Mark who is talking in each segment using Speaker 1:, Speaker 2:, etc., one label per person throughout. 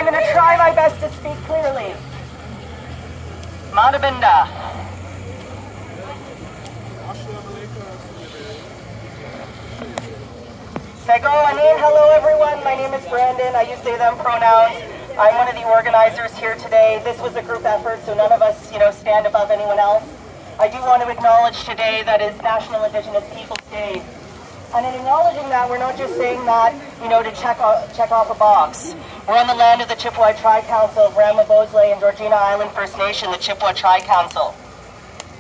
Speaker 1: going to try my best to speak clearly. Madabinda. Sego Anin, hello everyone. My name is Brandon. I use they, them pronouns. I'm one of the organizers here today. This was a group effort, so none of us, stand above anyone else. I do want to acknowledge today that is National Indigenous Peoples Day. And in acknowledging that, we're not just saying that, to check off a box. We're on the land of the Chippewa Tri-Council of Ramabosley and Georgina Island First Nation, the Chippewa Tri-Council.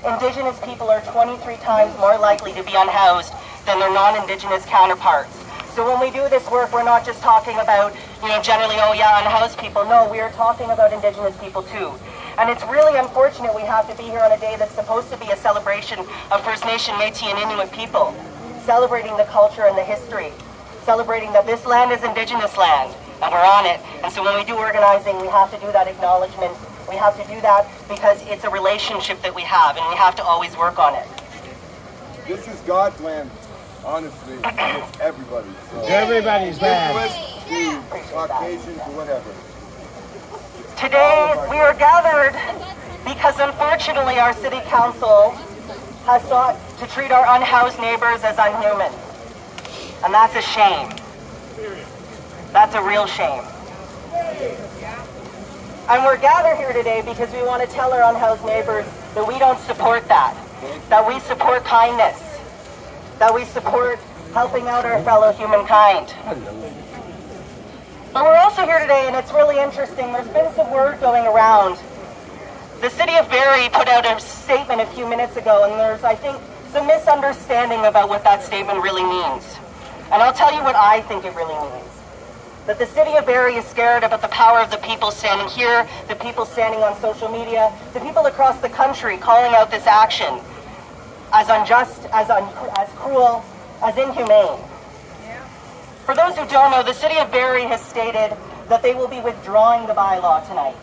Speaker 1: Indigenous people are 23 times more likely to be unhoused than their non-Indigenous counterparts. So when we do this work, we're not just talking about, generally, unhoused people. No, we are talking about Indigenous people too. And it's really unfortunate we have to be here on a day that's supposed to be a celebration of First Nation, Métis, and Inuit people. Celebrating the culture and the history. Celebrating that this land is Indigenous land, and we're on it. And so when we do organizing, we have to do that acknowledgement. We have to do that because it's a relationship that we have, and we have to always work on it.
Speaker 2: This is God's land, honestly. It's everybody. So.
Speaker 3: Everybody's land.
Speaker 2: Caucasians, whatever.
Speaker 1: Today, we are gathered because unfortunately our city council has sought to treat our unhoused neighbors as unhuman. And that's a shame. That's a real shame. And we're gathered here today because we want to tell our unhoused neighbors that we don't support that we support kindness, that we support helping out our fellow humankind. But we're also here today, and it's really interesting, there's been some word going around. The city of Barrie put out a statement a few minutes ago, and there's, I think, some misunderstanding about what that statement really means. And I'll tell you what I think it really means. That the city of Barrie is scared about the power of the people standing here, the people standing on social media, the people across the country calling out this action as unjust, as cruel, as inhumane. For those who don't know, the city of Barrie has stated that they will be withdrawing the bylaw tonight.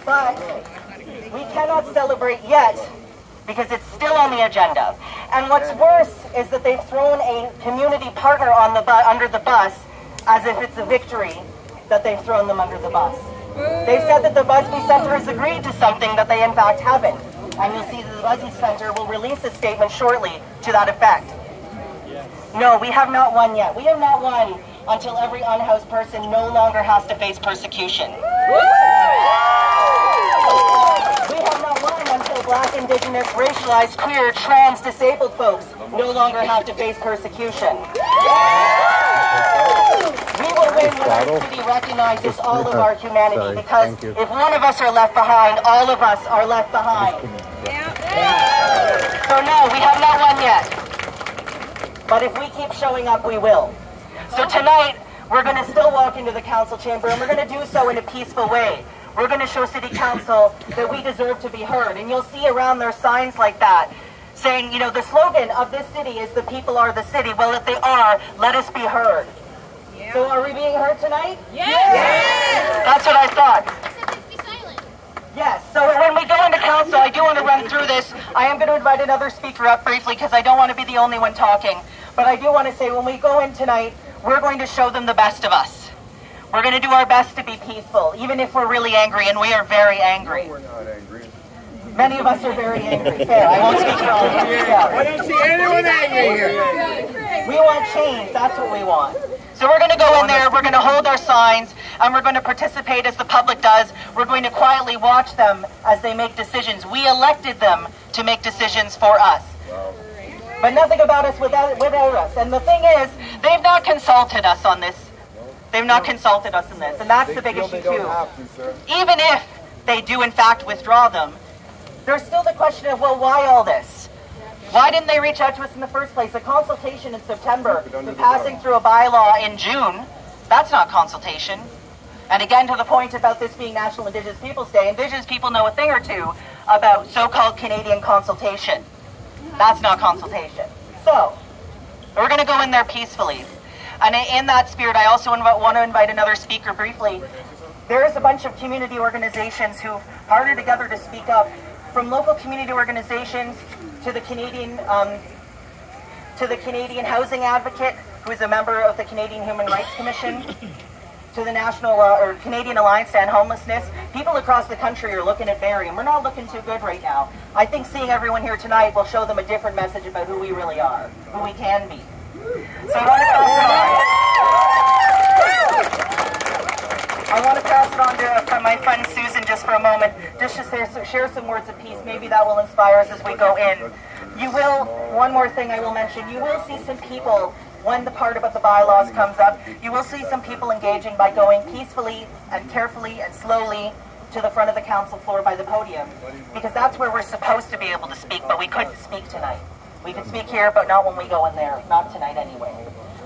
Speaker 1: But we cannot celebrate yet because it's still on the agenda. And what's worse is that they've thrown a community partner on the under the bus as if it's a victory that they've thrown them under the bus. They've said that the Busby Centre has agreed to something that they in fact haven't. And you'll see that the Busby Centre will release a statement shortly to that effect. No, we have not won yet. We have not won until every unhoused person no longer has to face persecution. We have not won until Black, Indigenous, racialized, queer, trans, disabled folks no longer have to face persecution. We will win when our city recognizes all of our humanity, because if one of us are left behind, all of us are left behind. So no, we have not won yet. But if we keep showing up, we will. So tonight, we're going to still walk into the council chamber, and we're going to do so in a peaceful way. We're going to show City Council that we deserve to be heard. And you'll see around their signs like that, saying, the slogan of this city is "the people are the city." Well, if they are, let us be heard. Yeah. So are we being heard tonight? Yes! Yes! That's what I thought.
Speaker 4: Except be silent.
Speaker 1: Yes, so when we go into council, I do want to run through this. I am going to invite another speaker up briefly because I don't want to be the only one talking. But I do want to say, when we go in tonight, we're going to show them the best of us. We're going to do our best to be peaceful, even if we're really angry, and we are very angry.
Speaker 2: No, we're not angry.
Speaker 1: Many of us are very angry. Fair, I won't speak for all of you. Yeah.
Speaker 3: I don't see anyone angry here.
Speaker 1: We want change, that's what we want. So we're going to go in there, we're going to hold our signs, and we're going to participate as the public does. We're going to quietly watch them as they make decisions. We elected them to make decisions for us.
Speaker 2: Wow.
Speaker 1: But nothing about us without us. And the thing is, they've not consulted us on this. They've not consulted us in this, and that's the big issue too. Even if they do in fact withdraw them, there's still the question of, well, why all this? Why didn't they reach out to us in the first place? A consultation in September, the passing through a bylaw in June, that's not consultation. And again, to the point about this being National Indigenous Peoples Day, Indigenous people know a thing or two about so-called Canadian consultation. That's not consultation. So, we're going to go in there peacefully. And in that spirit, I also want to invite another speaker briefly. There is a bunch of community organizations who partner together to speak up, from local community organizations to the Canadian Housing Advocate, who is a member of the Canadian Human Rights Commission, to the National or Canadian Alliance to End Homelessness. People across the country are looking at Barrie, and we're not looking too good right now. I think seeing everyone here tonight will show them a different message about who we really are, who we can be. So I want to pass it on to my friend Susan just for a moment, just to share some words of peace. Maybe that will inspire us as we go in. You will, one more thing I will mention, you will see some people, when the part about the bylaws comes up, you will see some people engaging by going peacefully and carefully and slowly to the front of the council floor by the podium, because that's where we're supposed to be able to speak, but we couldn't speak tonight. We could speak here, but not when we go in there, not tonight anyway.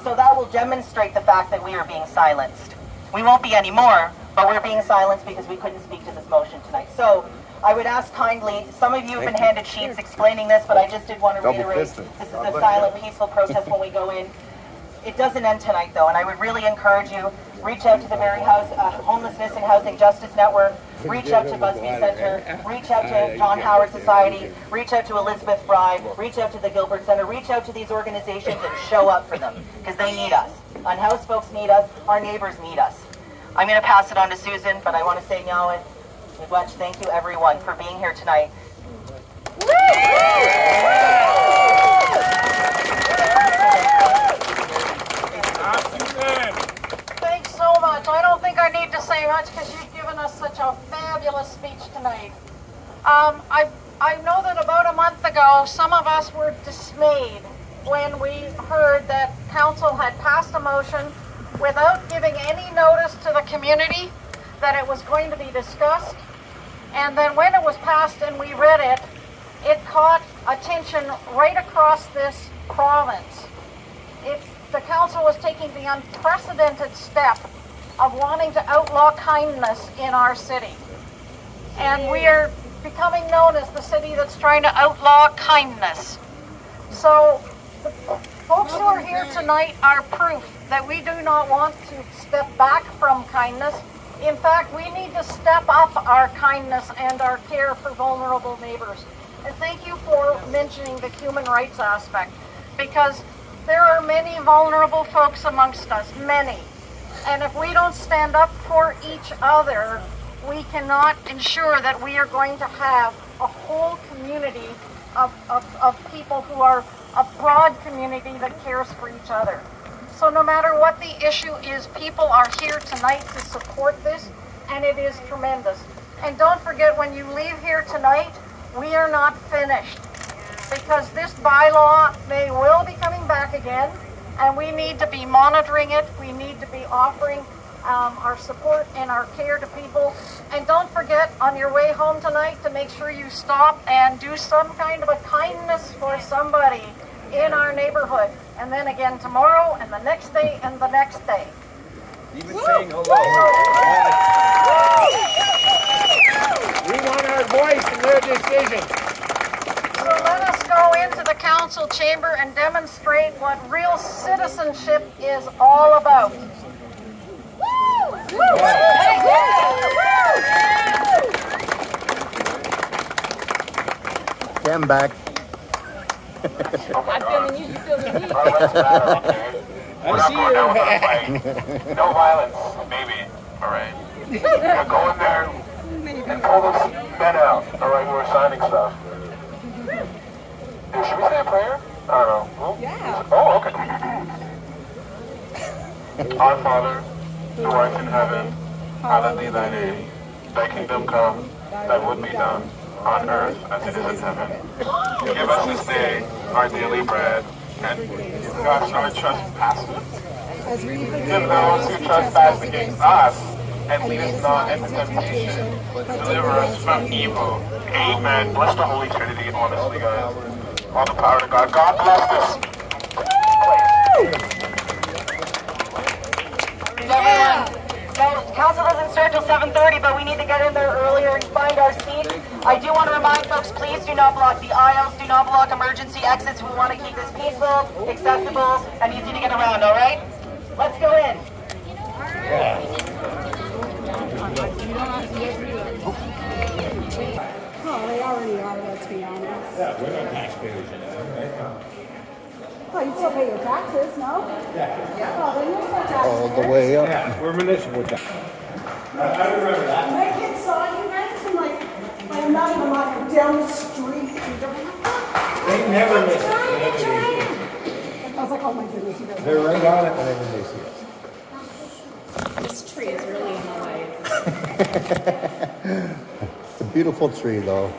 Speaker 1: So that will demonstrate the fact that we are being silenced. We won't be anymore, but we're being silenced because we couldn't speak to this motion tonight. So I would ask kindly, some of you have been handed sheets explaining this, but I just did want to reiterate, this is a silent, peaceful protest when we go in. It doesn't end tonight, though, and I would really encourage you, reach out to the Barrie Homelessness and Housing Justice Network, reach out to Busby Center, reach out to John Howard Society, reach out to Elizabeth Fry, reach out to the Gilbert Center, reach out to these organizations and show up for them, because they need us. Unhoused folks need us, our neighbors need us. I'm going to pass it on to Susan, but I want to say, Nyawa, Miigwech, thank you everyone for being here tonight.
Speaker 4: Thanks so much. I don't think I need to say much because you've given us such a fabulous speech tonight. I know that about a month ago, some of us were dismayed when we heard that council had passed a motion without giving any notice to the community that it was going to be discussed. And then when it was passed and we read it, it caught attention right across this province. The council was taking the unprecedented step of wanting to outlaw kindness in our city. And we are becoming known as the city that's trying to outlaw kindness. So the folks who are here tonight are proof that we do not want to step back from kindness. In fact, we need to step up our kindness and our care for vulnerable neighbors. And thank you for mentioning the human rights aspect, because there are many vulnerable folks amongst us, many. And if we don't stand up for each other, we cannot ensure that we are going to have a whole community of people who are a broad community that cares for each other. So no matter what the issue is, people are here tonight to support this, and it is tremendous. And don't forget, when you leave here tonight, we are not finished, because this bylaw will be coming back again, and we need to be monitoring it. We need to be offering our support and our care to people. And don't forget, on your way home tonight, to make sure you stop and do some kind of a kindness for somebody in our neighborhood. And then again tomorrow, and the next day, and the next day.
Speaker 2: Even saying hello.
Speaker 3: We want our voice in their decision.
Speaker 4: So let us go into the council chamber and demonstrate what real citizenship is all about.
Speaker 5: Cam back.
Speaker 6: I'm feeling you, you feeling me.
Speaker 3: I see you.
Speaker 7: No violence, maybe. All right. Yeah, go in there and pull those men out. All right, who are signing stuff. Dude, should we say a prayer? I don't know. Yeah. Oh, okay. Our Father, who art in heaven, hallowed be thy name. Thy kingdom come, thy will be done, on earth as it is in heaven. Give us this day our daily bread, and forgive us our trespasses. Forgive those who trespass against us, and lead us not into temptation, but deliver us from evil. Amen. Bless the Holy Trinity, honestly, guys. All the power to God. God bless this.
Speaker 1: Everyone. So, council doesn't start till 7:30, but we need to get in there earlier and find our seats. I do want to remind folks, please do not block the aisles, do not block emergency exits. We want to keep this peaceful, accessible, and easy to get around, all right? Let's go in.
Speaker 6: Oh, they already are, let's be honest.
Speaker 3: Yeah, we're not taxpayers.
Speaker 5: Well, you still pay your taxes, no? Yeah. Well, then you're still
Speaker 6: All the
Speaker 5: taxpayers.
Speaker 6: way up.
Speaker 3: Yeah, we're municipal tax.
Speaker 8: I remember that.
Speaker 5: My kids saw you guys and like, I'm not even like down the street. And they're like,
Speaker 3: They never miss it.
Speaker 5: I was like, oh my goodness, you guys.
Speaker 3: They're right on it whenever they see us.
Speaker 9: This tree is really in the way.
Speaker 6: It's a beautiful tree, though.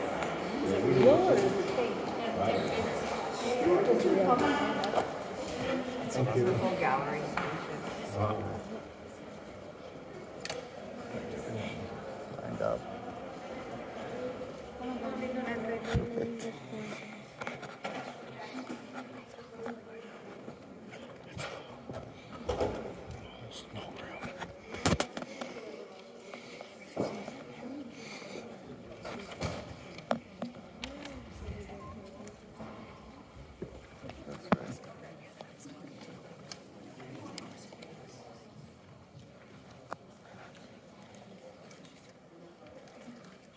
Speaker 9: It's a whole gallery.
Speaker 6: Lined up. Perfect.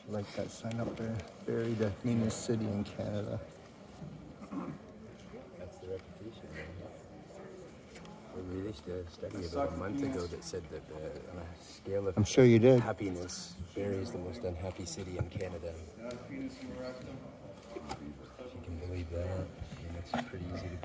Speaker 6: Like that sign up there, buried the meanest city in Canada.
Speaker 10: That's the reputation. We released a study about a month ago that said that on a scale of
Speaker 6: I'm sure you did.
Speaker 10: happiness, Barrie is the most unhappy city in Canada. If you can believe that, I mean, it's pretty easy to believe.